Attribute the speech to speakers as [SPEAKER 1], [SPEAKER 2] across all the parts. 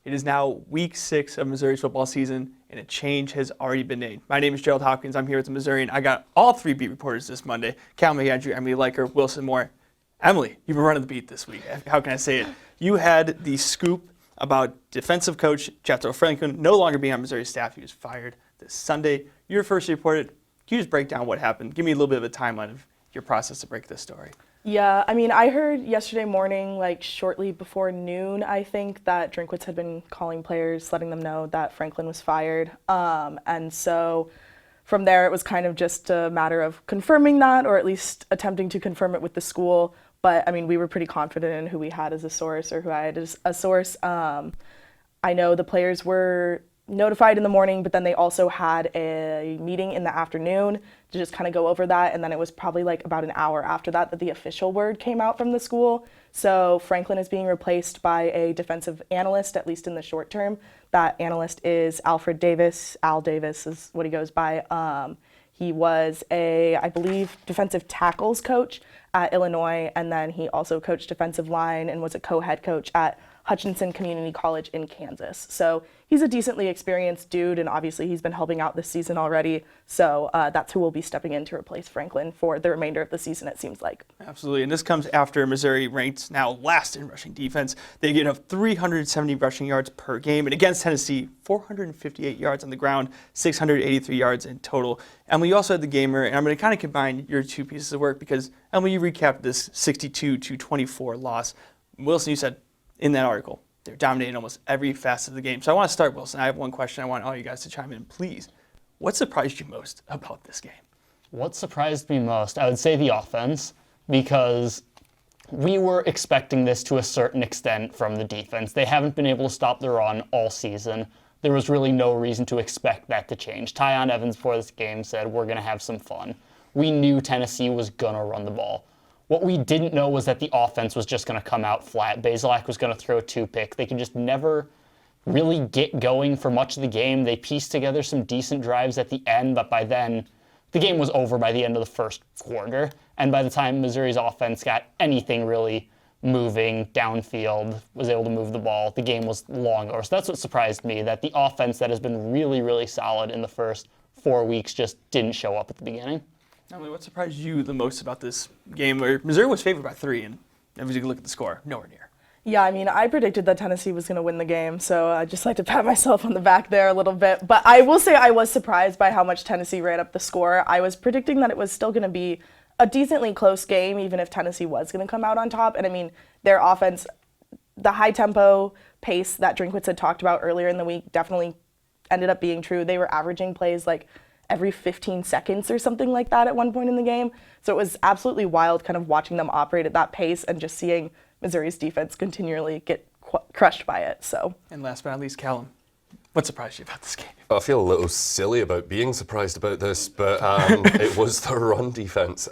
[SPEAKER 1] It is now week 6 of Missouri's football season, and a change has already been made. My name is Gerald Hopkins. I'm here with the Missourian. I got all 3 beat reporters this Monday: Cal McAndrew, Emily Leiker, Wilson Moore. Emily, you've been running the beat this week. How can I say it? You had the scoop about defensive coach Gerald Franklin no longer being on Missouri's staff. He was fired this Sunday. You were first reported. Can you just break down what happened? Give me a little bit of a timeline of your process to break this story.
[SPEAKER 2] Yeah, I mean, I heard yesterday morning, like shortly before noon, I think, that Drinkwitz had been calling players, letting them know that Franklin was fired. And so from there, it was kind of just a matter of confirming that, or at least attempting to confirm it with the school. But I mean, we were pretty confident in who we had as a source, or who I had as a source. I know the players were notified in the morning, but then they also had a meeting in the afternoon to just kind of go over that. And then it was probably like about an hour after that the official word came out from the school. So Franklin is being replaced by a defensive analyst, at least in the short term. That analyst is Alfred Davis. Al Davis is what he goes by. He was I believe, defensive tackles coach at Illinois, and then he also coached defensive line and was a co-head coach at Hutchinson Community College in Kansas. So he's a decently experienced dude, and obviously he's been helping out this season already. So that's who will be stepping in to replace Franklin for the remainder of the season, it seems like.
[SPEAKER 1] Absolutely, and this comes after Missouri ranked now last in rushing defense. They get up 370 rushing yards per game, and against Tennessee, 458 yards on the ground, 683 yards in total. Emily, you also had the gamer, and I'm going to kind of combine your 2 pieces of work because, Emily, you recapped this 62-24 loss. Wilson, you said in that article, they're dominating almost every facet of the game. So I want to start, Wilson. I have one question. I want all you guys to chime in, please. What surprised you most about this game?
[SPEAKER 3] What surprised me most? I would say the offense, because we were expecting this to a certain extent from the defense. They haven't been able to stop the run all season. There was really no reason to expect that to change. Tyon Evans before this game said, we're going to have some fun. We knew Tennessee was going to run the ball. What we didn't know was that the offense was just going to come out flat. Bazelak was going to throw a 2-pick. They could just never really get going for much of the game. They pieced together some decent drives at the end, but by then, the game was over by the end of the first quarter. And by the time Missouri's offense got anything really moving downfield, was able to move the ball, the game was long over. So that's what surprised me, that the offense that has been really, really solid in the first 4 weeks just didn't show up at the beginning.
[SPEAKER 1] Emily, what surprised you the most about this game where Missouri was favored by 3, and as you look at the score, nowhere near?
[SPEAKER 2] Yeah, I mean, I predicted that Tennessee was going to win the game, so I just like to pat myself on the back there a little bit. But I will say I was surprised by how much Tennessee ran up the score. I was predicting that it was still going to be a decently close game, even if Tennessee was going to come out on top. And I mean, their offense, the high tempo pace that Drinkwitz had talked about earlier in the week definitely ended up being true. They were averaging plays like every 15 seconds or something like that at one point in the game. So it was absolutely wild kind of watching them operate at that pace and just seeing Missouri's defense continually get crushed by it. So. And
[SPEAKER 1] last but not least, Callum, what surprised you about this game?
[SPEAKER 4] I feel a little silly about being surprised about this, but it was the run defense.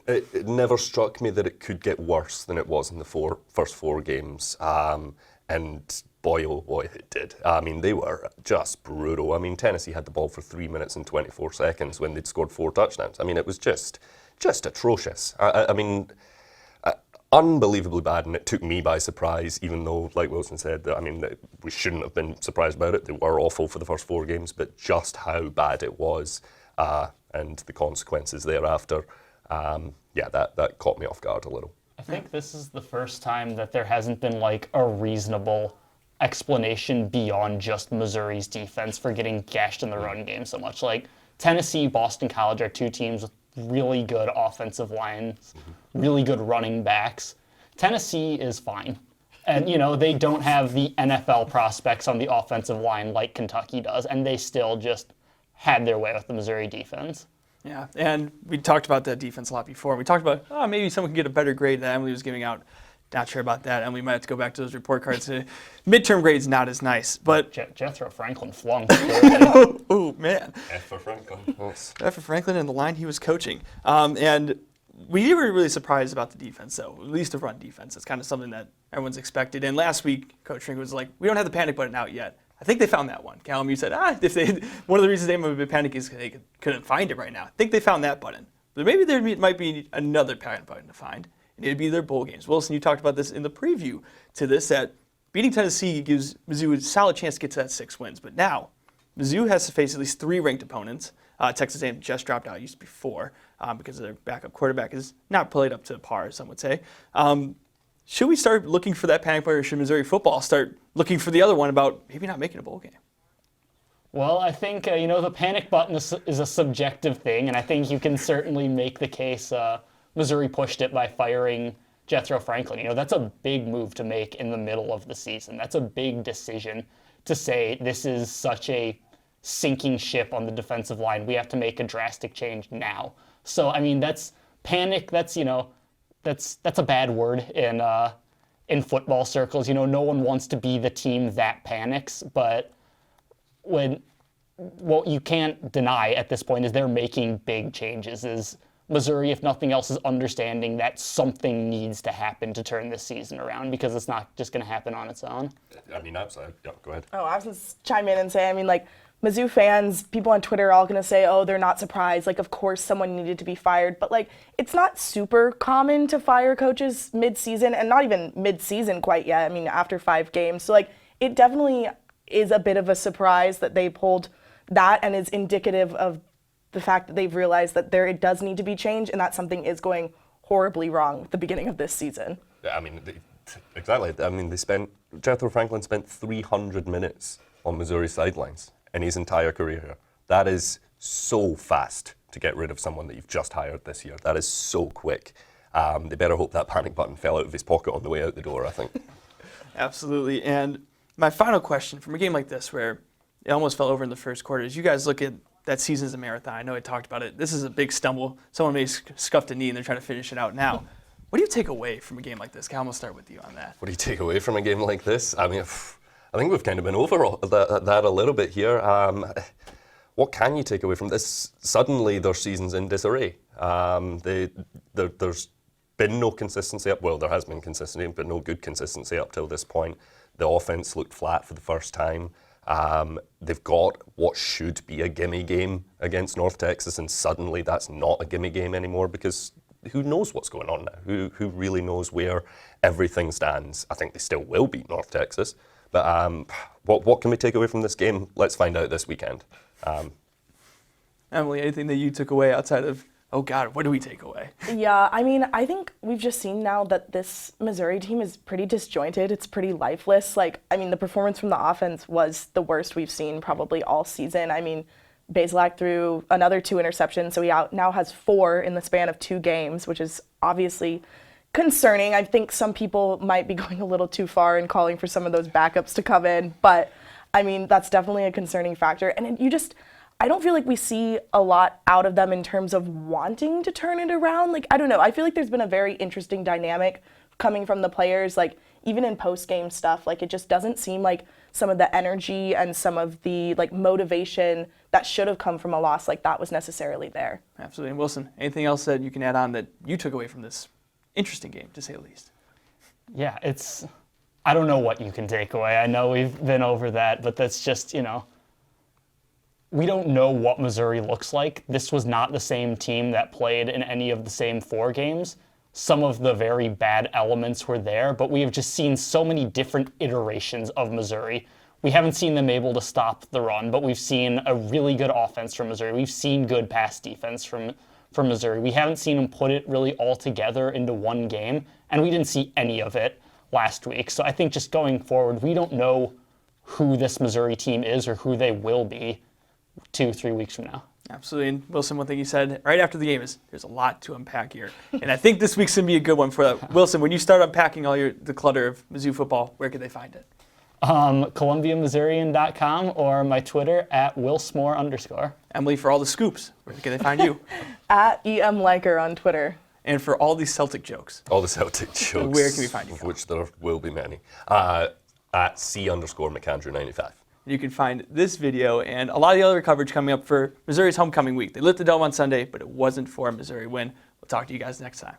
[SPEAKER 4] It never struck me that it could get worse than it was in the first 4 games. And boy, oh boy, it did. I mean, they were just brutal. I mean, Tennessee had the ball for 3 minutes and 24 seconds when they'd scored 4 touchdowns. I mean, it was just atrocious. I mean, unbelievably bad, and it took me by surprise, even though, like Wilson said, I mean, we shouldn't have been surprised about it. They were awful for the first 4 games, but just how bad it was and the consequences thereafter, that caught me off guard a little.
[SPEAKER 3] I think this is the first time that there hasn't been like a reasonable explanation beyond just Missouri's defense for getting gashed in the run game so much. Like Tennessee, Boston College are 2 teams with really good offensive lines, really good running backs. Tennessee is fine. And, they don't have the NFL prospects on the offensive line like Kentucky does, and they still just had their way with the Missouri defense.
[SPEAKER 1] Yeah, and we talked about that defense a lot before. We talked about, maybe someone can get a better grade that Emily was giving out. Not sure about that, and we might have to go back to those report cards. Midterm grades not as nice, but
[SPEAKER 3] Jethro Franklin flung.
[SPEAKER 1] Oh man,
[SPEAKER 4] F for Franklin.
[SPEAKER 1] F for Franklin and the line he was coaching. And we were really surprised about the defense, though. At least the run defense. It's kind of something that everyone's expected. And last week, Coach Trink was like, "We don't have the panic button out yet." I think they found that one. Callum, you said, one of the reasons they might have been panicking is they couldn't find it right now. I think they found that button. But maybe there might be another panic button to find, and it'd be their bowl games. Wilson, you talked about this in the preview to this, that beating Tennessee gives Mizzou a solid chance to get to that 6 wins. But now, Mizzou has to face at least 3 ranked opponents. Texas A&M just dropped out, used to be 4, because their backup quarterback is not played up to par, some would say. Should we start looking for that panic button, or should Missouri football start looking for the other one about maybe not making a bowl game?
[SPEAKER 3] Well, I think, the panic button is a subjective thing, and I think you can certainly make the case Missouri pushed it by firing Jethro Franklin. That's a big move to make in the middle of the season. That's a big decision to say this is such a sinking ship on the defensive line. We have to make a drastic change now. So, I mean, that's panic. That's a bad word in football circles. No one wants to be the team that panics, but what you can't deny at this point is they're making big changes. Is Missouri, if nothing else, is understanding that something needs to happen to turn this season around, because it's not just going to happen on its own.
[SPEAKER 4] I mean, absolutely. Yeah, go ahead.
[SPEAKER 2] Oh, I was going to chime in and say, Mizzou fans, people on Twitter are all going to say, oh, they're not surprised. Of course someone needed to be fired. But, it's not super common to fire coaches mid-season, and not even mid-season quite yet. After 5 games. So, it definitely is a bit of a surprise that they pulled that, and is indicative of the fact that they've realized that it does need to be changed, and that something is going horribly wrong at the beginning of this season.
[SPEAKER 4] Yeah, exactly. Jethro Franklin spent 300 minutes on Missouri sidelines in his entire career. That is so fast to get rid of someone that you've just hired this year. That is so quick. They better hope that panic button fell out of his pocket on the way out the door, I think.
[SPEAKER 1] Absolutely. And my final question from a game like this, where it almost fell over in the first quarter, is you guys look at that season as a marathon. I know I talked about it. This is a big stumble. Someone may scuffed a knee and they're trying to finish it out now. What do you take away from a game like this? Cal, we'll start with you on that.
[SPEAKER 4] What do you take away from a game like this? I think we've kind of been over that a little bit here. What can you take away from this? Suddenly their season's in disarray. There's been no consistency well, there has been consistency, but no good consistency up till this point. The offense looked flat for the first time. They've got what should be a gimme game against North Texas, and suddenly that's not a gimme game anymore, because who knows what's going on now? Who really knows where everything stands? I think they still will beat North Texas. But what can we take away from this game? Let's find out this weekend.
[SPEAKER 1] Emily, anything that you took away outside of, oh God, what do we take away?
[SPEAKER 2] Yeah, I think we've just seen now that this Missouri team is pretty disjointed. It's pretty lifeless. The performance from the offense was the worst we've seen probably all season. Bazelak threw another 2 interceptions, so he now has 4 in the span of 2 games, which is obviously concerning. I think some people might be going a little too far in calling for some of those backups to come in, but that's definitely a concerning factor. And I don't feel like we see a lot out of them in terms of wanting to turn it around. I don't know. I feel like there's been a very interesting dynamic coming from the players, even in post-game stuff. It just doesn't seem like some of the energy and some of the motivation that should have come from a loss like that was necessarily there.
[SPEAKER 1] Absolutely. And Wilson, anything else that you can add on that you took away from this interesting game, to say the least?
[SPEAKER 3] Yeah, I don't know what you can take away. I know we've been over that, but that's just, we don't know what Missouri looks like. This was not the same team that played in any of the same 4 games. Some of the very bad elements were there, but we have just seen so many different iterations of Missouri. We haven't seen them able to stop the run, but we've seen a really good offense from Missouri. We've seen good pass defense from Missouri. We haven't seen them put it really all together into one game, and we didn't see any of it last week. So I think just going forward, we don't know who this Missouri team is or who they will be 2-3 weeks from now.
[SPEAKER 1] Absolutely. And Wilson, one thing you said right after the game is there's a lot to unpack here. And I think this week's going to be a good one for that. Wilson, when you start unpacking all the clutter of Mizzou football, where can they find it?
[SPEAKER 3] ColumbiaMissourian.com or my Twitter @WillSmore_.
[SPEAKER 1] Emily, for all the scoops, where can they find you?
[SPEAKER 2] @EMLiker on Twitter.
[SPEAKER 1] And for all these Celtic jokes.
[SPEAKER 4] All the Celtic jokes.
[SPEAKER 1] Where can we find you?
[SPEAKER 4] Which there will be many. @C_McAndrew95.
[SPEAKER 1] You can find this video and a lot of the other coverage coming up for Missouri's homecoming week. They lit the dome on Sunday, but it wasn't for a Missouri win. We'll talk to you guys next time.